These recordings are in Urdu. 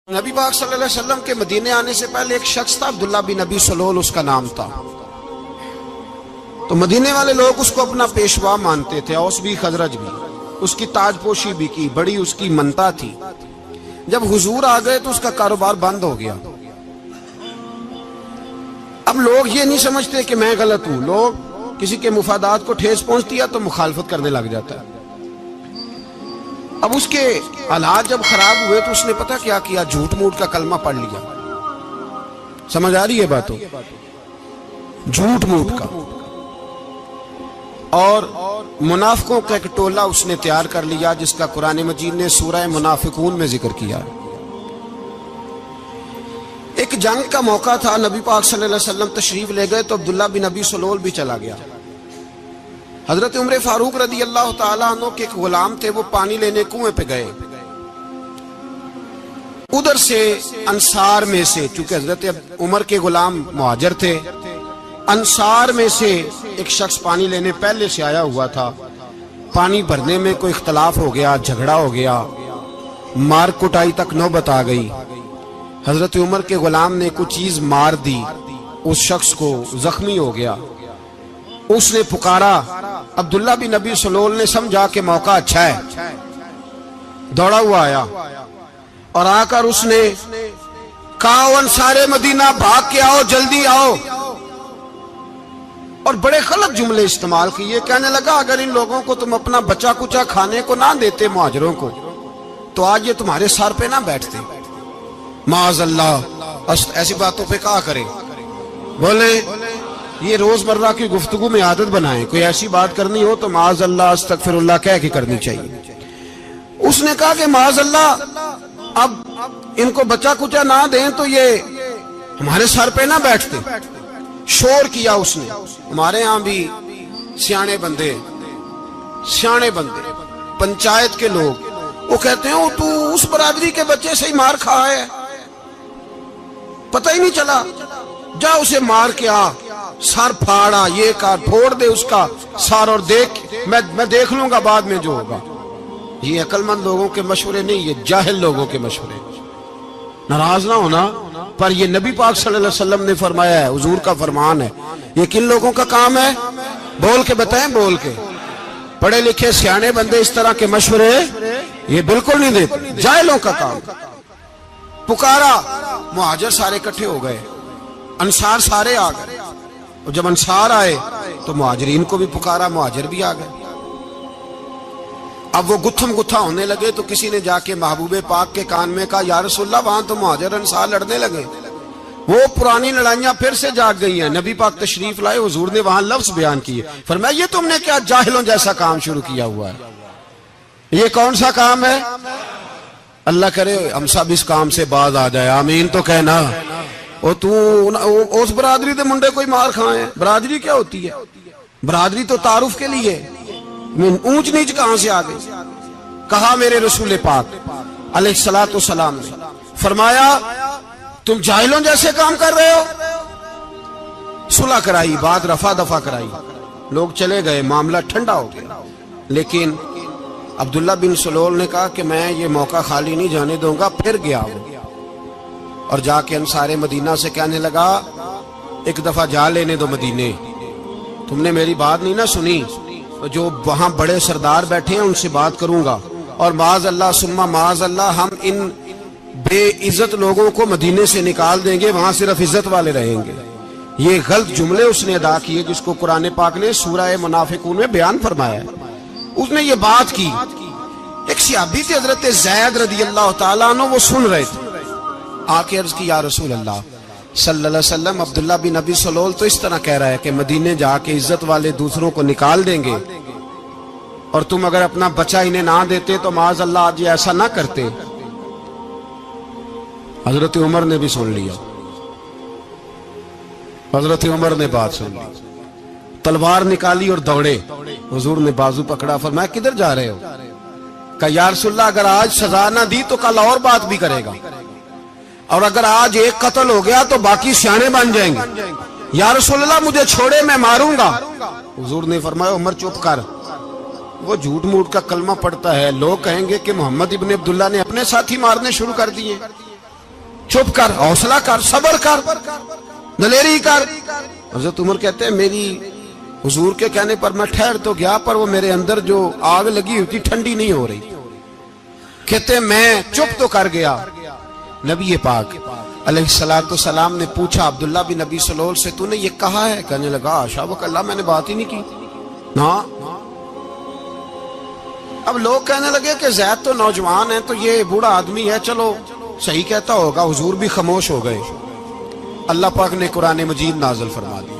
نبی پاک صلی اللہ علیہ وسلم کے مدینے آنے سے پہلے ایک شخص تھا، عبداللہ بن ابی سلول اس کا نام تھا۔ تو مدینے والے لوگ اس کو اپنا پیشوا مانتے تھے، اوس بھی خزرج بھی، اس کی تاج پوشی بھی کی، بڑی اس کی منتا تھی۔ جب حضور آ گئے تو اس کا کاروبار بند ہو گیا۔ اب لوگ یہ نہیں سمجھتے کہ میں غلط ہوں، لوگ کسی کے مفادات کو ٹھیس پہنچتی ہے تو مخالفت کرنے لگ جاتا ہے۔ اب اس کے حالات جب خراب ہوئے تو اس نے پتہ کیا کیا، جھوٹ موٹ کا کلمہ پڑھ لیا۔ سمجھ آ رہی ہے باتوں؟ جھوٹ موٹ کا، اور منافقوں کا ایک ٹولہ اس نے تیار کر لیا جس کا قرآن مجید نے سورہ منافقون میں ذکر کیا۔ ایک جنگ کا موقع تھا، نبی پاک صلی اللہ علیہ وسلم تشریف لے گئے تو عبداللہ بن ابی سلول بھی چلا گیا۔ حضرت عمر فاروق رضی اللہ تعالیٰ عنہ کے ایک غلام تھے، وہ پانی لینے کنویں پہ گئے۔ ادھر سے انصار میں سے، چونکہ حضرت عمر کے غلام مہاجر تھے، انصار میں سے ایک شخص پانی لینے پہلے سے آیا ہوا تھا۔ پانی بھرنے میں کوئی اختلاف ہو گیا، جھگڑا ہو گیا، مار کٹائی تک نوبت آ گئی۔ حضرت عمر کے غلام نے کچھ چیز مار دی، اس شخص کو زخمی ہو گیا۔ اس نے پکارا، عبداللہ بن ابی سلول نے سمجھا کہ موقع اچھا ہے، دوڑا ہوا آیا اور آ کر اس نے کہا، انصار مدینہ بھاگ کے آؤ، جلدی آؤ، اور بڑے غلط جملے استعمال کیے۔ کہنے لگا اگر ان لوگوں کو تم اپنا بچا کچا کھانے کو نہ دیتے مہاجروں کو تو آج یہ تمہارے سر پہ نہ بیٹھتے۔ معاذ اللہ، ایسی باتوں پہ کہا کرے، بولے یہ روزمرہ کی گفتگو میں عادت بنائیں، کوئی ایسی بات کرنی ہو تو معاذ اللہ استغفر اللہ کہہ کے کرنی چاہیے۔ اس نے کہا کہ معاذ اللہ اب ان کو بچا کچا نہ دیں تو یہ ہمارے سر پہ نہ بیٹھتے۔ شور کیا اس نے۔ ہمارے ہاں بھی سیانے بندے پنچایت کے لوگ وہ کہتے ہیں تو اس برادری کے بچے سے ہی مار کھا ہے، پتہ ہی نہیں چلا، جا اسے مار کے آ، سر پھاڑا، یہ کار پھوڑ دے اس کا سر، اور دیکھ میں دیکھ لوں گا بعد میں جو ہوگا۔ یہ عقل مند لوگوں کے مشورے نہیں، یہ جاہل لوگوں کے مشورے۔ ناراض نہ ہونا، پر یہ نبی پاک صلی اللہ علیہ وسلم نے فرمایا ہے، حضور کا فرمان ہے۔ یہ کن لوگوں کا کام ہے؟ بول کے بتائیں، بول کے۔ پڑھے لکھے سیانے بندے اس طرح کے مشورے یہ بالکل نہیں دیتے، جاہلوں کا کام۔ پکارا، مہاجر سارے اکٹھے ہو گئے، انصار سارے آ گئے، اور جب انصار آئے تو مہاجرین کو بھی پکارا، مہاجر بھی آ گئے۔ اب وہ گتھم گتھا ہونے لگے تو کسی نے جا کے محبوب پاک کے کان میں کہا، یا رسول اللہ وہاں تو مہاجر انصار لڑنے لگے۔ وہ پرانی لڑائیاں پھر سے جاگ گئی ہیں۔ نبی پاک تشریف لائے، حضور نے وہاں لفظ بیان کیے، فرمایا یہ تم نے کیا جاہلوں جیسا کام شروع کیا ہوا ہے؟ یہ کون سا کام ہے؟ اللہ کرے ہم سب اس کام سے باز آ جائے، آمین تو کہنا۔ اور تو اس برادری دے منڈے کوئی مار کھائے؟ برادری کیا ہوتی ہے؟ برادری تو تعارف کے لیے، اونچ نیچ کہاں سے آ گئی؟ کہا میرے رسول پاک علیہ الصلوۃ والسلام نے فرمایا تم جاہلوں جیسے کام کر رہے ہو۔ صلح کرائی، بات رفع دفع کرائی، لوگ چلے گئے، معاملہ ٹھنڈا ہو گیا۔ لیکن عبداللہ بن سلول نے کہا کہ میں یہ موقع خالی نہیں جانے دوں گا۔ پھر گیا وہ اور جا کے انصار مدینہ سے کہنے لگا، ایک دفعہ جا لینے دو مدینے، تم نے میری بات نہیں نہ سنی تو جو وہاں بڑے سردار بیٹھے ہیں ان سے بات کروں گا، اور معاذ اللہ ثم معاذ اللہ ہم ان بے عزت لوگوں کو مدینے سے نکال دیں گے، وہاں صرف عزت والے رہیں گے۔ یہ غلط جملے اس نے ادا کیے جس کو قرآن پاک نے سورہ منافقون میں بیان فرمایا ہے۔ اس نے یہ بات کی۔ ایک صحابی تھے حضرت زید رضی اللہ تعالیٰ عنہ، وہ سن رہے تھے، آ کے عرض کی، یا رسول اللہ صلی اللہ علیہ وسلم عبداللہ بن ابی سلول تو اس طرح کہہ رہا ہے کہ مدینے جا کے عزت والے دوسروں کو نکال دیں گے، اور تم اگر اپنا بچہ انہیں نہ دیتے تو معاذ اللہ آج یہ ایسا نہ کرتے۔ حضرت عمر نے بھی سن لیا، حضرت عمر نے بات سن لی، تلوار نکالی اور دوڑے۔ حضور نے بازو پکڑا، فرمایا کدھر جا رہے ہو؟ کہا یا رسول اللہ اگر آج سزا نہ دی تو کل اور بات بھی کرے گا، اور اگر آج ایک قتل ہو گیا تو باقی سیانے بن جائیں گے۔ یا رسول اللہ مجھے چھوڑے، میں ماروں گا۔ حضور نے فرمایا عمر چپ کر، وہ جھوٹ موٹ کا کلمہ پڑھتا ہے، لوگ کہیں گے کہ محمد ابن عبداللہ نے اپنے ساتھی مارنے شروع کر دیے۔ چپ کر، حوصلہ کر، صبر کر، دلیری کر۔ حضرت عمر کہتے ہیں میری حضور کے کہنے پر میں ٹھہر تو گیا، پر وہ میرے اندر جو آگ لگی ہوئی تھی ٹھنڈی نہیں ہو رہی۔ کہتے ہیں میں چپ تو کر گیا۔ نبی پاک علیہ السلام نے پوچھا عبداللہ بن نبی سلول سے، تو نے یہ کہا ہے؟ کہنے لگا حاشا وکلا، میں نے بات ہی نہیں کی نا۔ اب لوگ کہنے لگے کہ زید تو نوجوان ہے، تو یہ بوڑھا آدمی ہے، چلو صحیح کہتا ہوگا۔ حضور بھی خاموش ہو گئے۔ اللہ پاک نے قرآن مجید نازل فرما دیا،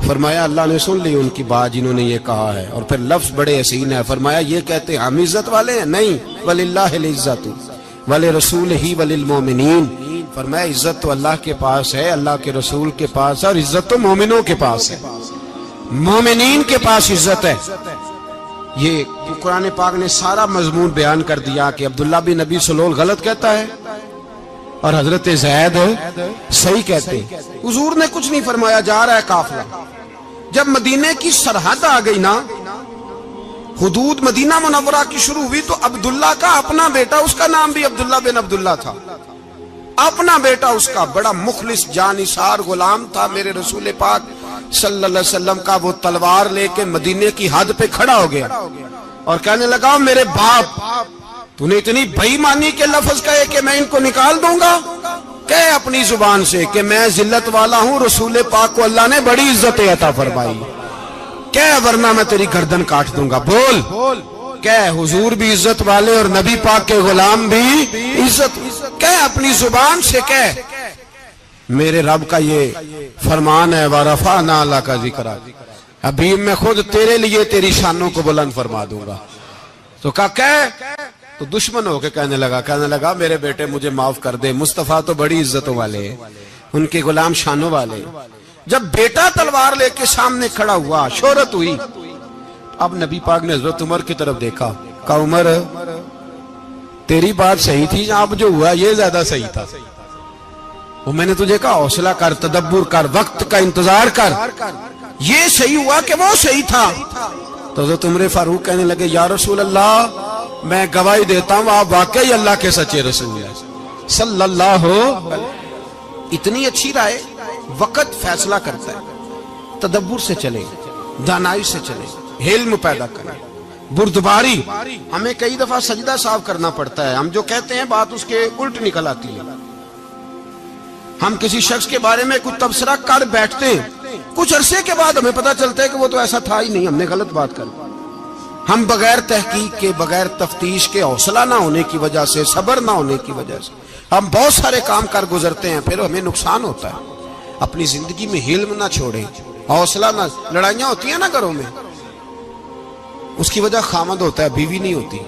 فرمایا اللہ نے سن لی ان کی بات جنہوں نے یہ کہا ہے، اور پھر لفظ بڑے حسین ہے، فرمایا یہ کہتے ہم عزت والے ہیں؟ نہیں، وللہ العزت ولرسولہ وللمؤمنین، فرمایا عزت تو اللہ کے پاس ہے، اللہ کے رسول کے پاس ہے، اور عزت تو مومنوں کے پاس ہے، مومنین کے پاس عزت ہے۔ یہ قرآن پاک نے سارا مضمون بیان کر دیا کہ عبداللہ بن نبی سلول غلط کہتا ہے اور حضرت زید صحیح کہتے ہیں۔ حضور نے کچھ نہیں فرمایا، جا رہا ہے قافلہ۔ جب مدینے کی سرحد آ گئی نا، حدود مدینہ منورہ کی شروع ہوئی، تو عبداللہ کا اپنا بیٹا، اس کا نام بھی عبداللہ بن عبداللہ تھا، اپنا بیٹا اس کا بڑا مخلص جانثار غلام تھا میرے رسول پاک صلی اللہ علیہ وسلم کا، وہ تلوار لے کے مدینے کی حد پہ کھڑا ہو گیا اور کہنے لگا میرے باپ، تو نے اتنی بے ایمانی کے لفظ کہے کہ میں ان کو نکال دوں گا؟ کہے اپنی زبان سے کہ میں ذلت والا ہوں، رسول پاک کو اللہ نے بڑی عزت عطا فرمائی، کہے ورنہ میں تیری گردن کاٹ دوں گا۔ بول، کہے حضور بھی عزت والے اور نبی پاک کے غلام بھی عزت، کہے اپنی زبان سے، کہے میرے رب کا یہ فرمان ہے وَرَفَعْنَا لَكَ ذِكْرَكَ، ابھی میں خود تیرے لیے تیری شانوں کو بلند فرما دوں گا۔ تو کہا کہے، تو دشمن ہو کے کہنے لگا میرے بیٹے مجھے معاف کر دے، مصطفیٰ تو بڑی عزتوں والے ہیں، ان کے غلام شانوں والے۔ جب بیٹا تلوار لے کے سامنے کھڑا ہوا، شہرت ہوئی، اب نبی پاک نے حضرت عمر کی طرف دیکھا، کہا عمر تیری بات صحیح تھی، اب جو ہوا یہ زیادہ صحیح تھا، وہ میں نے تجھے کہا حوصلہ کر، تدبر کر، وقت کا انتظار کر، یہ صحیح ہوا کہ وہ صحیح تھا۔ تو حضرت عمر فاروق کہنے لگے یا رسول اللہ، میں گواہی دیتا ہوں آپ واقعی اللہ کے سچے رسول ہیں صلی اللہ اتنی اچھی رائے، وقت فیصلہ کرتا ہے، تدبر سے چلے، دانائی سے چلے، علم پیدا کریں، بردباری۔ ہمیں کئی دفعہ سجدہ صاف کرنا پڑتا ہے، ہم جو کہتے ہیں بات اس کے الٹ نکل آتی ہے۔ ہم کسی شخص کے بارے میں کچھ تبصرہ کر بیٹھتے ہیں، کچھ عرصے کے بعد ہمیں پتا چلتا ہے کہ وہ تو ایسا تھا ہی نہیں، ہم نے غلط بات کر۔ ہم بغیر تحقیق کے، بغیر تفتیش کے، حوصلہ نہ ہونے کی وجہ سے، صبر نہ ہونے کی وجہ سے ہم بہت سارے کام کر گزرتے ہیں، پھر ہمیں نقصان ہوتا ہے۔ اپنی زندگی میں حلم نہ چھوڑیں، حوصلہ نہ، لڑائیاں ہوتی ہیں نا گھروں میں، اس کی وجہ خامد ہوتا ہے، بیوی نہیں ہوتی۔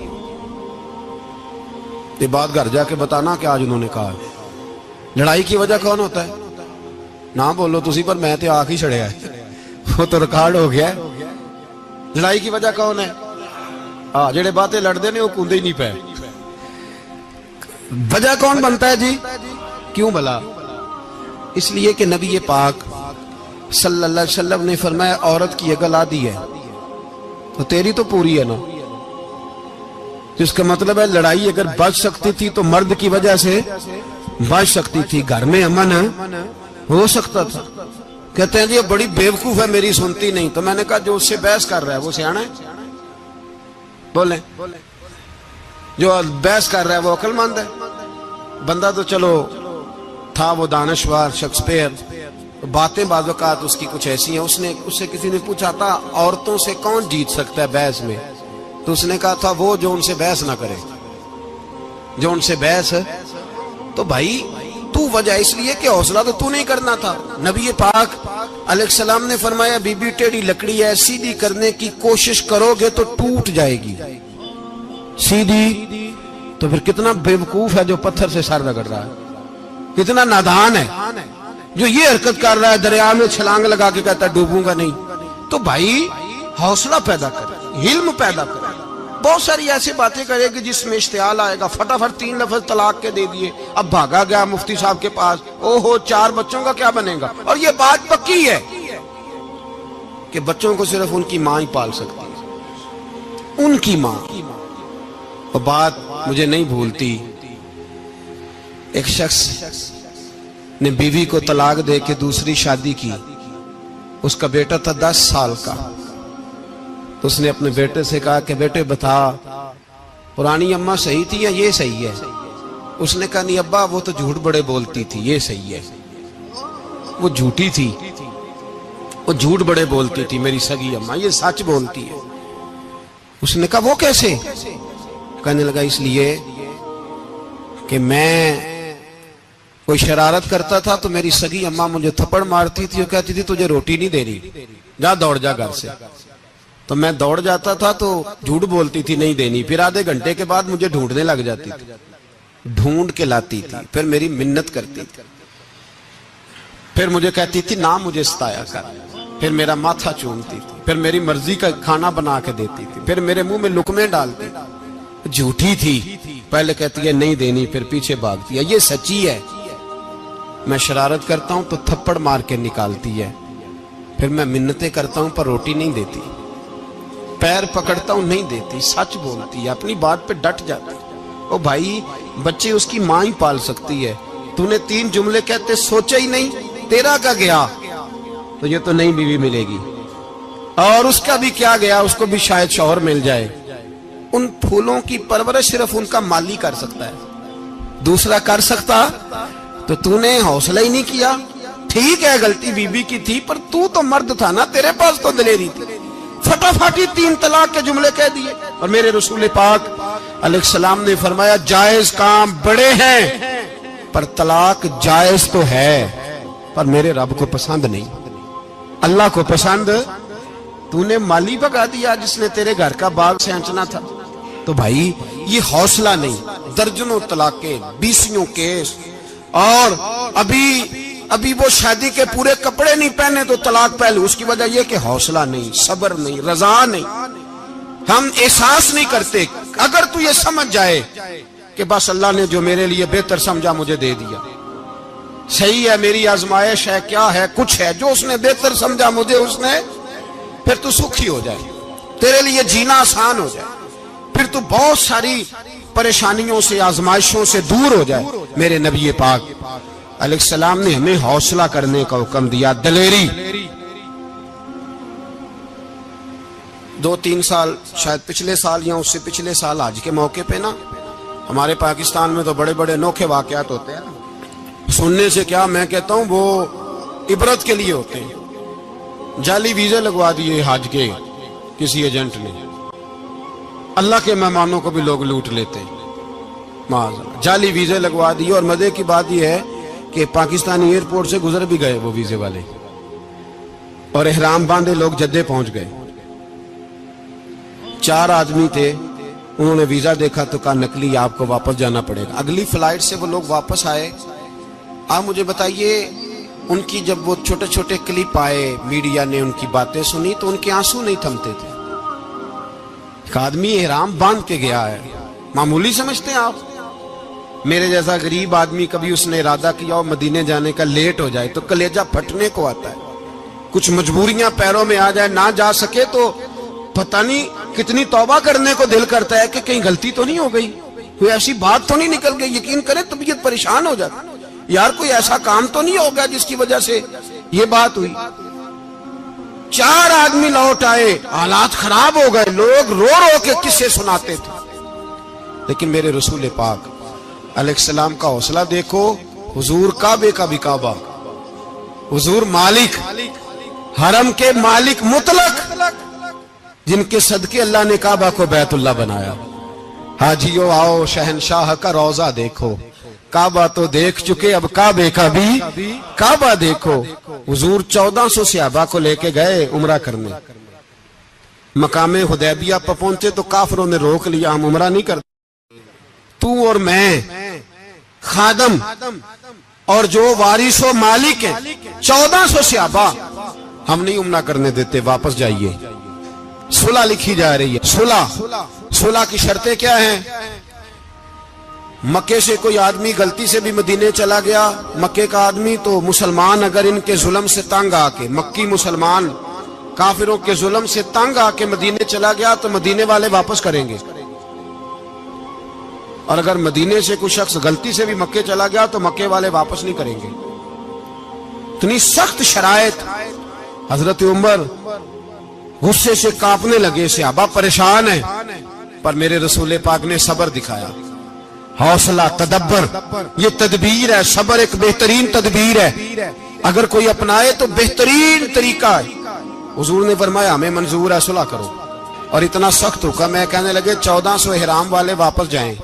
یہ بات گھر جا کے بتانا کہ آج انہوں نے کہا ہے۔ لڑائی کی وجہ کون ہوتا ہے؟ نہ بولو تسی، پر میں تے آنکھ ہی چھڑیا ہے، وہ تو ریکارڈ ہو گیا ہے۔ لڑائی کی وجہ کون ہے؟ جڑے باتیں لڑتے ہیں وہ کوندے ہی نہیں پے۔ وجہ کون بنتا ہے جی؟ کیوں بلا؟ اس لیے کہ نبی پاک صلی اللہ علیہ وسلم نے فرمایا عورت کی اگل آدھی ہے تو تیری تو پوری ہے نا، جس کا مطلب ہے لڑائی اگر بچ سکتی تھی تو مرد کی وجہ سے بچ سکتی تھی، گھر میں امن ہو سکتا تھا۔ کہتے ہیں جی یہ بڑی بیوقوف ہے، میری سنتی نہیں۔ تو میں نے کہا جو اس سے بحث کر رہا ہے وہ سیانا ہے؟ بولیں، جو بحث کر رہا ہے وہ عقل مند ہے؟ بندہ تو چلو تھا وہ دانشور، شیکسپیئر، باتیں بعض اوقات اس کی کچھ ایسی ہیں۔ اس سے کسی نے پوچھا تھا عورتوں سے کون جیت سکتا ہے بحث میں، تو اس نے کہا تھا وہ جو ان سے بحث نہ کرے، جو ان سے بحث۔ تو بھائی تو وجہ اس لیے کہ حوصلہ تو نہیں کرنا تھا۔ نبی پاک علیہ السلام نے فرمایا بی بی ٹیڑھی لکڑی ہے، سیدھی کرنے کی کوشش کرو گے تو ٹوٹ جائے گی سیدھی۔ تو پھر کتنا بیوقوف ہے جو پتھر سے سر رگڑ رہا ہے، کتنا نادان ہے جو یہ حرکت کر رہا ہے، دریا میں چھلانگ لگا کے کہتا ہے ڈوبوں گا نہیں۔ تو بھائی حوصلہ پیدا کرے، علم پیدا کرے۔ بہت ساری ایسی باتیں کرے گی جس میں اشتعال آئے گا، فٹافٹ 3 لفظ طلاق کے دے دیے، اب بھاگا گیا مفتی صاحب کے پاس، او ہو 4 بچوں کا کیا بنے گا؟ اور یہ بات پکی ہے کہ بچوں کو صرف ان کی ماں ہی پال سکتی ہے، ان کی ماں۔ اور بات مجھے نہیں بھولتی، ایک شخص نے بیوی کو طلاق دے کے دوسری شادی کی. اس کا بیٹا تھا 10 سال کا. تو اس نے اپنے بیٹے سے کہا کہ بیٹے بتا پرانی اماں صحیح تھی یا یہ صحیح ہے؟ اس نے کہا نہیں ابا وہ تو جھوٹ بڑے بولتی تھی، یہ صحیح ہے. وہ جھوٹی تھی، وہ جھوٹ بڑے بولتی تھی میری سگی اماں، یہ سچ بولتی ہے. اس نے کہا وہ کیسے؟ کہنے لگا اس لیے کہ میں کوئی شرارت کرتا تھا تو میری سگی اماں مجھے تھپڑ مارتی تھی اور کہتی تھی تجھے روٹی نہیں دے رہی، جا دوڑ جا گھر سے. تو میں دوڑ جاتا تھا تو جھوٹ بولتی تھی نہیں دینی، پھر آدھے گھنٹے کے بعد مجھے ڈھونڈنے لگ جاتی تھی، ڈھونڈ کے لاتی تھی، پھر میری منت کرتی تھی، پھر مجھے کہتی تھی نہ مجھے ستایا کر، پھر میرا ماتھا چومتی تھی، پھر میری مرضی کا کھانا بنا کے دیتی تھی، پھر میرے منہ میں لقمے ڈالتی. جھوٹی تھی، پہلے کہتی ہے نہیں دینی، پھر پیچھے بھاگتی ہے. یہ سچی ہے، میں شرارت کرتا ہوں تو تھپڑ مار کے نکالتی ہے، پھر میں منتیں کرتا ہوں پر روٹی نہیں دیتی، پیر پکڑتا ہوں نہیں دیتی. سچ بولتی ہے، اپنی بات پہ ڈٹ جاتی. او بھائی بچے اس کی ماں ہی پال سکتی ہے، تو نے 3 جملے کہتے سوچا ہی نہیں، تیرا کا گیا تو یہ تو نئی بیوی ملے گی، اور اس کا بھی کیا گیا، اس کو بھی شاید شوہر مل جائے. ان پھولوں کی پرورش صرف ان کا مالی کر سکتا ہے، دوسرا کر سکتا تو نے حوصلہ ہی نہیں کیا. ٹھیک ہے غلطی بی بی کی تھی پر تو مرد تھا نا، تیرے پاس تو دلیری تھی. فٹافٹی 3 طلاق کے جملے کہہ دیے. اور میرے رسول پاک علیہ السلام نے فرمایا جائز کام بڑے ہیں پر طلاق جائز تو ہے پر میرے رب کو پسند نہیں، اللہ کو پسند. تو نے مالی بگا دیا جس نے تیرے گھر کا باغ سینچنا تھا. تو بھائی یہ حوصلہ نہیں. درجنوں طلاقیں، 20 کیس، اور ابھی وہ شادی کے پورے کپڑے نہیں پہنے تو طلاق پہلے. اس کی وجہ یہ کہ حوصلہ نہیں، صبر نہیں، رضا نہیں، ہم احساس نہیں کرتے. اگر تو یہ سمجھ جائے کہ بس اللہ نے جو میرے لیے بہتر سمجھا مجھے دے دیا، صحیح ہے میری آزمائش ہے، کیا ہے کچھ ہے جو اس نے بہتر سمجھا مجھے اس نے، پھر تو سکھی ہو جائے، تیرے لیے جینا آسان ہو جائے، پھر تو بہت ساری پریشانیوں سے آزمائشوں سے دور ہو جائے. میرے نبی پاک علیہ السلام نے ہمیں حوصلہ کرنے کا حکم دیا، دلیری. 2-3 سال شاید پچھلے سال یا اس سے پچھلے سال حج کے موقع پہ نا ہمارے پاکستان میں تو بڑے بڑے انوکھے واقعات ہوتے ہیں. سننے سے کیا میں کہتا ہوں وہ عبرت کے لیے ہوتے ہیں. جعلی ویزے لگوا دیے حج کے کسی ایجنٹ نے، اللہ کے مہمانوں کو بھی لوگ لوٹ لیتے ہیں. جعلی ویزے لگوا دیے. اور مزے کی بات یہ ہے کہ پاکستانی ایئرپورٹ سے گزر بھی گئے وہ ویزے والے، اور احرام باندھے لوگ جدے پہنچ گئے. 4 آدمی تھے، انہوں نے ویزا دیکھا تو کہا نقلی آپ کو واپس جانا پڑے گا. اگلی فلائٹ سے وہ لوگ واپس آئے. آپ مجھے بتائیے ان کی جب وہ چھوٹے چھوٹے کلپ آئے، میڈیا نے ان کی باتیں سنی تو ان کے آنسو نہیں تھمتے تھے. ایک آدمی احرام باندھ کے گیا ہے، معمولی سمجھتے ہیں آپ؟ میرے جیسا غریب آدمی کبھی اس نے ارادہ کیا ہو مدینے جانے کا، لیٹ ہو جائے تو کلیجہ پھٹنے کو آتا ہے. کچھ مجبوریاں پیروں میں آ جائے، نہ جا سکے تو پتہ نہیں کتنی توبہ کرنے کو دل کرتا ہے کہ کہیں غلطی تو نہیں ہو گئی، کوئی ایسی بات تو نہیں نکل گئی. یقین کریں طبیعت پریشان ہو جاتی، یار کوئی ایسا کام تو نہیں ہوگا جس کی وجہ سے یہ بات ہوئی. 4 آدمی لوٹ آئے، حالات خراب ہو گئے، لوگ رو رو کے قصے سناتے تھے. لیکن میرے رسول پاک علیہ السلام کا حوصلہ دیکھو. حضور کعبے کا بھی کعبہ، حضور مالک، حرم کے مالک مطلق، جن کے صدقے اللہ نے کعبہ کو بیت اللہ بنایا. حاجیو آؤ شہنشاہ کا روضہ دیکھو، کعبہ تو دیکھ چکے اب کعبے کا بھی کعبہ دیکھو. حضور 1400 صحابہ کو لے کے گئے عمرہ کرنے. مقام حدیبیہ پر پہنچے تو کافروں نے روک لیا، ہم عمرہ نہیں کرتے. تو اور میں خادم اور جو وارث و مالک ہیں 1400 صحابہ، ہم نہیں عمرہ کرنے دیتے، واپس جائیے. صلح لکھی جا رہی ہے. صلح کی شرطیں کیا ہیں؟ مکے سے کوئی آدمی غلطی سے بھی مدینے چلا گیا، مکے کا آدمی، تو مسلمان اگر ان کے ظلم سے تنگ آ کے، مکی مسلمان کافروں کے ظلم سے تنگ آ کے مدینے چلا گیا تو مدینے والے واپس کریں گے. اور اگر مدینے سے کوئی شخص غلطی سے بھی مکے چلا گیا تو مکے والے واپس نہیں کریں گے. اتنی سخت شرائط. حضرت عمر غصے سے کانپنے لگے, صحابہ پریشان ہیں, پر میرے رسول پاک نے صبر دکھایا, حوصلہ, تدبر. یہ تدبیر ہے, صبر ایک بہترین تدبیر ہے, اگر کوئی اپنائے تو بہترین طریقہ ہے. حضور نے فرمایا ہمیں منظور ہے, صلح کرو. اور اتنا سخت حکم ہے, کہنے لگے 1400 احرام والے واپس جائیں,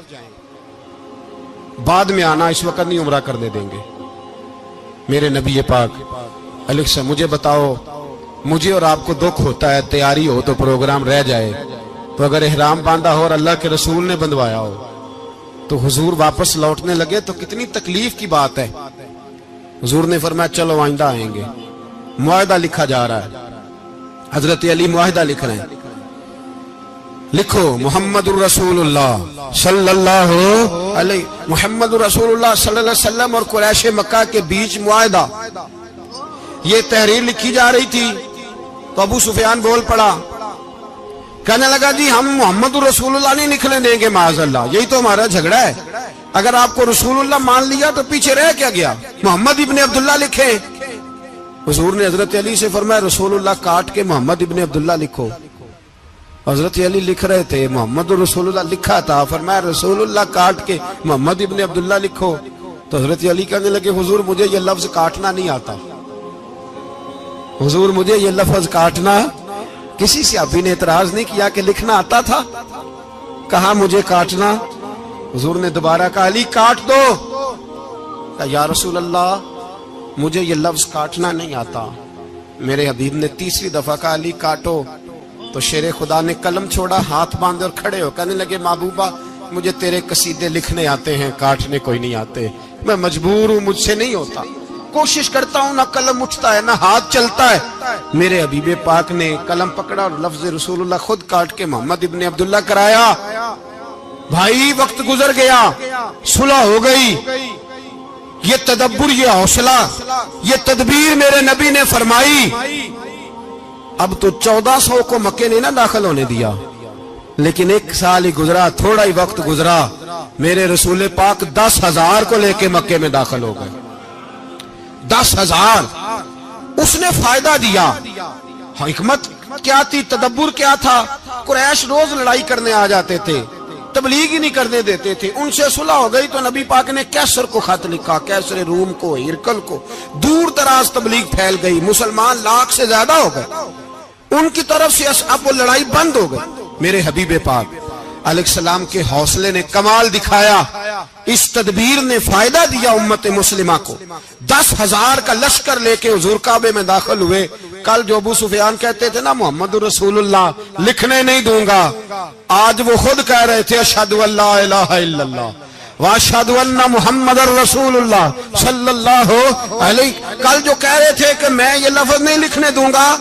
بعد میں آنا, اس وقت نہیں عمرہ کرنے دیں گے. میرے نبی پاک علیہ السلام, مجھے بتاؤ, مجھے اور آپ کو دکھ ہوتا ہے تیاری ہو تو پروگرام رہ جائے, تو اگر احرام باندھا ہو اور اللہ کے رسول نے بندھوایا ہو تو حضور واپس لوٹنے لگے تو کتنی تکلیف کی بات ہے. حضور نے فرمایا چلو آئندہ آئیں گے. معاہدہ لکھا جا رہا ہے, حضرت علی معاہدہ لکھ رہے ہیں, لکھو محمد الرسول اللہ صلی اللہ علیہ, محمد الرسول اللہ صلی اللہ علیہ وسلم اور قریش مکہ کے بیچ معاہدہ. یہ تحریر لکھی جا رہی تھی تو ابو سفیان بول پڑا, کہنے لگا جی ہم محمد الرسول اللہ نہیں نکلنے دیں گے معاذ اللہ, یہی تو ہمارا جھگڑا ہے. اگر آپ کو رسول اللہ مان لیا تو پیچھے رہ کیا گیا, محمد ابن عبداللہ لکھیں. حضور نے حضرت علی سے فرمایا رسول اللہ کاٹ کے محمد ابن عبداللہ لکھو. حضرت علی لکھ رہے تھے, محمد رسول اللہ لکھا تھا, فرمایا رسول اللہ کاٹ کے محمد ابن عبداللہ لکھو. تو حضرت علی کہنے لگے حضور مجھے یہ لفظ کاٹنا نہیں آتا, حضور مجھے یہ لفظ کاٹنا. کسی صحابی نے اعتراض نہیں کیا کہ لکھنا آتا تھا, کہا مجھے کاٹنا. حضور نے دوبارہ کہا علی کاٹ دو. کہا یا رسول اللہ مجھے یہ لفظ کاٹنا نہیں آتا. میرے حبیب نے تیسری دفعہ کہا علی کاٹو. تو شیر خدا نے قلم چھوڑا, ہاتھ باندھے اور کھڑے ہو کہنے لگے محبوبہ مجھے تیرے قصیدے لکھنے آتے ہیں, کاٹنے کوئی نہیں آتے. میں مجبور ہوں, مجھ سے نہیں ہوتا, کوشش کرتا ہوں, نہ قلم اٹھتا ہے نہ ہاتھ چلتا ہے. میرے حبیب پاک نے قلم پکڑا اور لفظ رسول اللہ خود کاٹ کے محمد ابن عبداللہ کرایا. بھائی وقت گزر گیا, صلح ہو گئی. یہ تدبر, یہ حوصلہ, یہ تدبیر میرے نبی نے فرمائی. اب تو 1400 کو مکے نے نہ داخل ہونے دیا, لیکن ایک سال ہی گزرا, تھوڑا ہی وقت گزرا, میرے رسول پاک 10,000 کو لے کے مکے میں داخل ہو گئے. 10,000 اس نے فائدہ دیا. حکمت کیا تھی, تدبر کیا تھا؟ قریش روز لڑائی کرنے آ جاتے تھے, تبلیغ ہی نہیں کرنے دیتے تھے. ان سے صلح ہو گئی تو نبی پاک نے کیسر کو خط لکھا, کیسر روم کو, ہرکل کو. دور دراز تبلیغ پھیل گئی, مسلمان 100,000 سے زیادہ ہو گئے. ان کی طرف سے اب وہ لڑائی بند ہو گئی. میرے حبیب پاک علیہ السلام کے حوصلے نے کمال دکھایا, اس تدبیر نے فائدہ دیا امت مسلمہ کو. 10,000 کا لشکر لے کے حضور کعبے میں داخل ہوئے. کل جو ابو سفیان کہتے تھے نا محمد رسول اللہ لکھنے نہیں دوں گا, آج وہ خود کہہ رہے تھے اشہد ان لا الہ الا اللہ واشہد ان محمد رسول اللہ صلی اللہ علیہ. کل جو کہہ رہے تھے کہ میں یہ لفظ نہیں لکھنے دوں گا,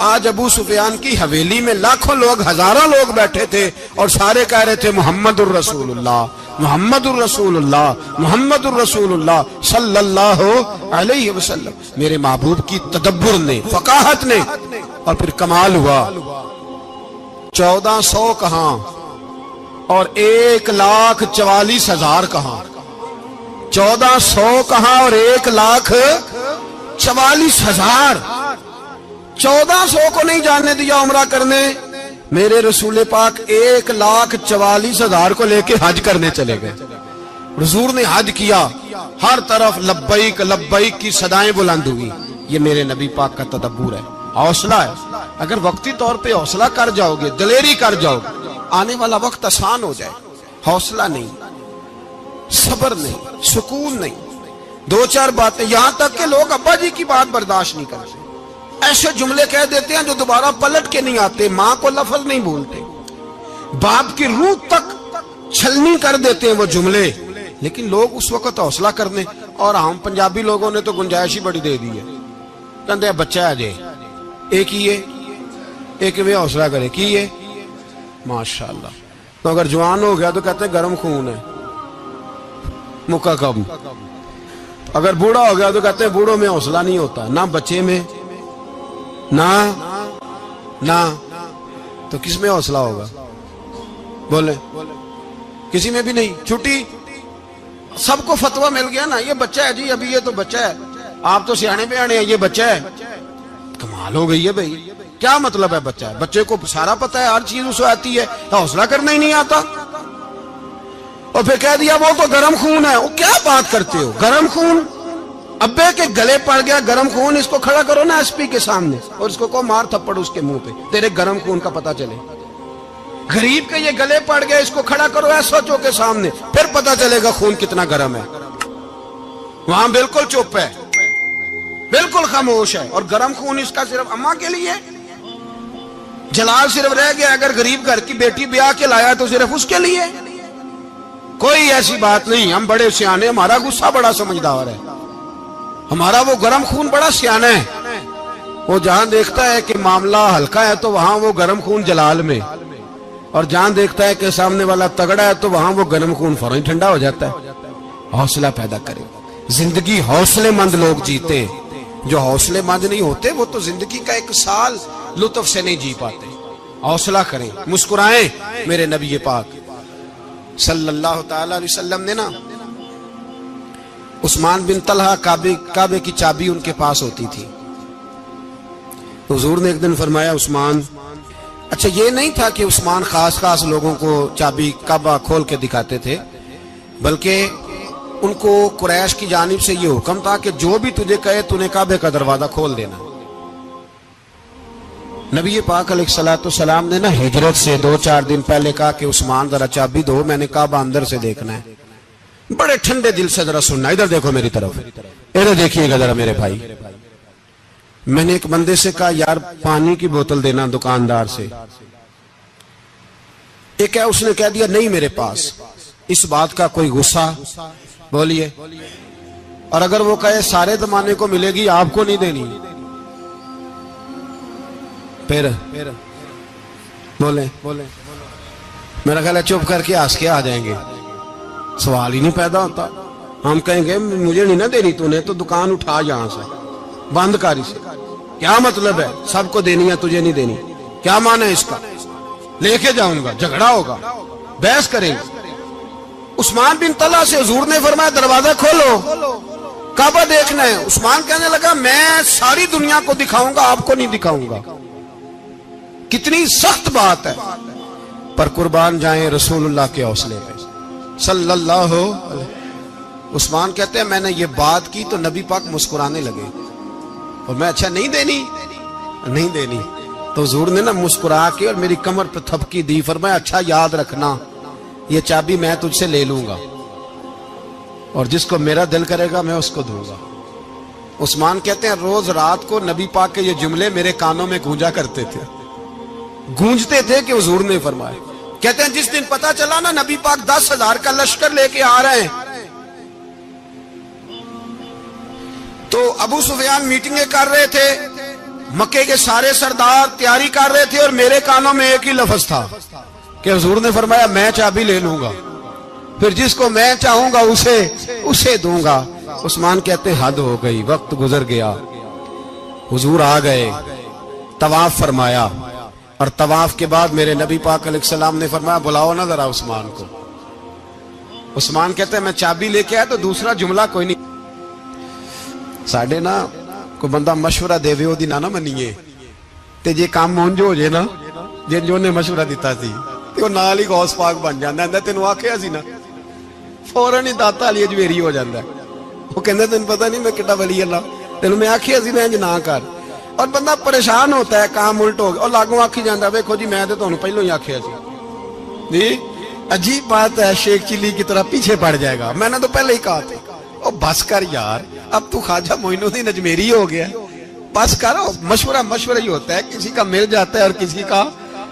آج ابو سفیان کی حویلی میں لاکھوں لوگ, ہزاروں لوگ بیٹھے تھے اور سارے کہہ رہے تھے محمد الرسول اللہ, محمد الرسول اللہ, محمد الرسول اللہ صلی اللہ علیہ وسلم. میرے محبوب کی تدبر نے, فقاہت نے, اور پھر کمال ہوا. 1400 کہاں اور 1,44,000 کہاں, 1400 کہاں اور 1,44,000. 1400 کو نہیں جانے دیا عمرہ کرنے. میرے رسول پاک 1,44,000 کو لے کے حج کرنے چلے گئے. حضور نے حج کیا, ہر طرف لبیک لبیک کی صدائیں بلند ہوئی. یہ میرے نبی پاک کا تدبر ہے, حوصلہ ہے. اگر وقتی طور پہ حوصلہ کر جاؤ گے, دلیری کر جاؤ گے, آنے والا وقت آسان ہو جائے. حوصلہ نہیں, صبر نہیں, سکون نہیں, 2-4 باتیں, یہاں تک کہ لوگ ابا جی کی بات برداشت نہیں کرتے, ایسے جملے کہہ دیتے ہیں جو دوبارہ پلٹ کے نہیں آتے. ماں کو لفظ نہیں بولتے, باپ کی روح تک چھلنی کر دیتے ہیں وہ جملے. لیکن لوگ اس وقت حوصلہ کرنے, اور ہم پنجابی لوگوں نے تو گنجائش ہی بڑی دے دی ہے. کہتے ہیں بچہ ہے جے ایک ہی ہے, ایک میں حوصلہ کرے کی ہے ماشاءاللہ. تو اگر جوان ہو گیا تو کہتے ہیں گرم خون ہے, مکہ کب. اگر بوڑھا ہو گیا تو کہتے ہیں بوڑھوں میں حوصلہ نہیں ہوتا, نہ بچے میں نہ تو کس میں حوصلہ ہوگا؟ بولے کسی میں بھی نہیں. چھٹی سب کو فتویٰ مل گیا نا, یہ بچہ ہے جی, ابھی یہ تو بچہ ہے, آپ تو سیانے بیانے ہیں, یہ بچہ ہے. کمال ہو گئی ہے بھائی, کیا مطلب ہے بچہ ہے؟ بچے کو سارا پتہ ہے, ہر چیز اسے آتی ہے, حوصلہ کرنا ہی نہیں آتا. اور پھر کہہ دیا وہ تو گرم خون ہے. وہ کیا بات کرتے ہو, گرم خون؟ ابے کے گلے پڑ گیا گرم خون, اس کو کھڑا کرو نا ایس پی کے سامنے اور اس کو مار تھپڑ اس کے منہ پہ, تیرے گرم خون کا پتہ چلے. غریب کے یہ گلے پڑ گئے, اس کو کھڑا کرو ایس ایچ او کے سامنے, پھر پتہ چلے گا خون کتنا گرم ہے. وہاں بالکل چپ ہے, بالکل خاموش ہے. اور گرم خون اس کا صرف اماں کے لیے, جلال صرف رہ گیا اگر غریب گھر کی بیٹی بیاہ کے لایا تو صرف اس کے لیے. کوئی ایسی بات نہیں, ہم بڑے سیانے, ہمارا غصہ بڑا سمجھدار ہے, ہمارا وہ گرم خون بڑا سیانا ہے. وہ جہاں دیکھتا ہے کہ معاملہ ہلکا ہے تو وہاں وہ گرم خون جلال میں, اور جہاں دیکھتا ہے کہ سامنے والا تگڑا ہے تو وہاں وہ گرم خون فوراً ٹھنڈا ہو جاتا ہے. حوصلہ پیدا کرے. زندگی حوصلے مند لوگ جیتے ہیں, جو حوصلے مند نہیں ہوتے وہ تو زندگی کا ایک سال لطف سے نہیں جی پاتے. حوصلہ کریں, مسکرائیں. میرے نبی پاک صلی اللہ تعالی علیہ وسلم نے نا عثمان بن طلحہ, کعبے کی چابی ان کے پاس ہوتی تھی. حضور نے ایک دن فرمایا عثمان, اچھا یہ نہیں تھا کہ عثمان خاص لوگوں کو چابی کعبہ کھول کے دکھاتے تھے, بلکہ ان کو قریش کی جانب سے یہ حکم تھا کہ جو بھی تجھے کہے تو نے کعبے کا دروازہ کھول دینا. نبی پاک علیہ الصلوۃ والسلام نے نا ہجرت سے 2-4 دن پہلے کہا کہ عثمان ذرا چابی دو, میں نے کعبہ اندر سے دیکھنا ہے. بڑے ٹھنڈے دل سے ذرا سننا, ادھر دیکھو میری طرف, ادھر دیکھیے گا ذرا میرے بھائی. میں نے ایک بندے سے کہا یار پانی کی بوتل دینا دکاندار سے, ایک ہے اس نے کہہ دیا نہیں میرے پاس. اس بات کا کوئی غصہ بولیے, اور اگر وہ کہے سارے زمانے کو ملے گی آپ کو نہیں دینی, پھر بولیں میرا خیال ہے چپ کر کے ہنس کے آ جائیں گے, سوال ہی نہیں پیدا ہوتا. ہم کہیں گے مجھے نہیں نہ دینی تو نے, تو دکان اٹھا یہاں سے, بند کاری سے. کیا مطلب ہے سب کو دینی ہے تجھے نہیں دینی, کیا معنی ہے اس کا؟ لے کے جاؤں گا, جھگڑا ہوگا, بحث کریں گے. عثمان بن طلحہ سے حضور نے فرمایا دروازہ کھولو, کعبہ دیکھنا ہے. عثمان کہنے لگا میں ساری دنیا کو دکھاؤں گا, آپ کو نہیں دکھاؤں گا. کتنی سخت بات ہے, پر قربان جائیں رسول اللہ کے حوصلے پہ صلی اللہ علیہ. عثمان کہتے ہیں میں نے یہ بات کی تو نبی پاک مسکرانے لگے, اور میں اچھا نہیں دینی, تو حضور نے نا مسکرا کے اور میری کمر پہ تھپکی دی, فرمایا اچھا یاد رکھنا یہ چابی میں تجھ سے لے لوں گا, اور جس کو میرا دل کرے گا میں اس کو دوں گا. عثمان کہتے ہیں روز رات کو نبی پاک کے یہ جملے میرے کانوں میں گونجتے تھے کہ حضور نے فرمایا. کہتے ہیں جس دن پتا چلا نا نبی پاک 10,000 کا لشکر لے کے آ رہے ہیں, تو ابو سفیان میٹنگیں کر رہے تھے, مکے کے سارے سردار تیاری کر رہے تھے, اور میرے کانوں میں ایک ہی لفظ تھا کہ حضور نے فرمایا میں چابی لے لوں گا, پھر جس کو میں چاہوں گا اسے دوں گا. عثمان کہتے ہیں حد ہو گئی, وقت گزر گیا, حضور آ گئے, طواف فرمایا, اور طواف کے بعد میرے نبی پاک علیہ السلام نے فرمایا بلاؤ نا ذرا عثمان کو. عثمان کہتے ہیں میں چابی لے کے آیا تو دوسرا جملہ کوئی نہیں. ساڑھے نا کوئی بندہ مشورہ دے وے دی نہ منیے تے جے کام مونجو ہو جے نا, جن جو نے مشورہ دیتا سی تے وہ نال ہی غوث پاک بن جاندا ہے. تینوں آکھیا سی نا فوراً ہی داتا علی اجمیری ہو جاندا ہے. وہ کہندا تینوں پتہ نہیں میں کڈا ولی اللہ, تینوں میں آکھیا سی میں انج نہ کر, اور بندہ پریشان ہوتا ہے کام الٹ ہو گیا, اور لاگوں آکھی جاندا ویکھو جی میں تے تانوں پہلو ہی آکھیا سی. جی عجیب بات ہے, شیخ چلی کی طرح پیچھے پڑ جائے گا, میں نے تو پہلے ہی کہا تھا. او بس کر یار, اب تو خواجہ معین الدین اجمیری ہو گیا, بس کر. مشورہ ہی ہوتا ہے, کسی کا مل جاتا ہے اور کسی کا